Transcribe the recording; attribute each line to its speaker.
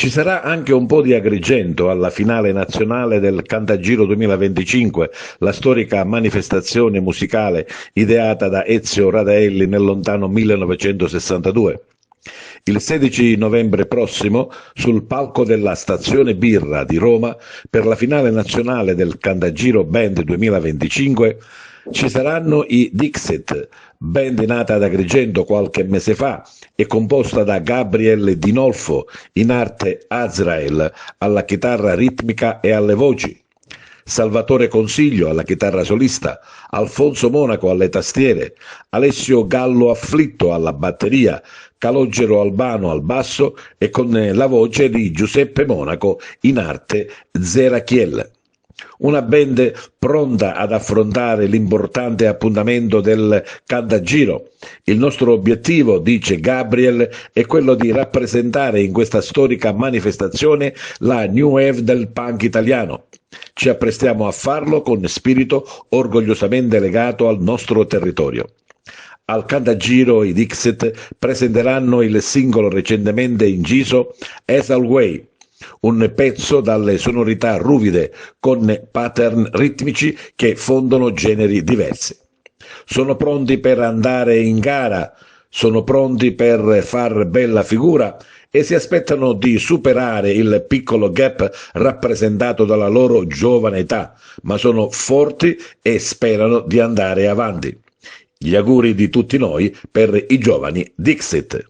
Speaker 1: Ci sarà anche un po' di Agrigento alla finale nazionale del Cantagiro 2025, la storica manifestazione musicale ideata da Ezio Radaelli nel lontano 1962. Il 16 novembre prossimo, sul palco della Stazione Birra di Roma, per la finale nazionale del Cantagiro Band 2025, ci saranno i Dixit, band nata ad Agrigento qualche mese fa e composta da Gabriel Dinolfo, in arte Azrael, alla chitarra ritmica e alle voci, Salvatore Consiglio alla chitarra solista, Alfonso Monaco alle tastiere, Alessio Gallo Afflitto alla batteria, Calogero Albano al basso e con la voce di Giuseppe Monaco, in arte Zerachiel. Una band pronta ad affrontare l'importante appuntamento del Cantagiro. Il nostro obiettivo, dice Gabriel, è quello di rappresentare in questa storica manifestazione la new wave del punk italiano. Ci apprestiamo a farlo con spirito orgogliosamente legato al nostro territorio. Al Cantagiro i Dixit presenteranno il singolo recentemente inciso Ethel Way, un pezzo dalle sonorità ruvide con pattern ritmici che fondono generi diversi. Sono pronti per andare in gara, sono pronti per far bella figura e si aspettano di superare il piccolo gap rappresentato dalla loro giovane età, ma sono forti e sperano di andare avanti. Gli auguri di tutti noi per i giovani Dixit.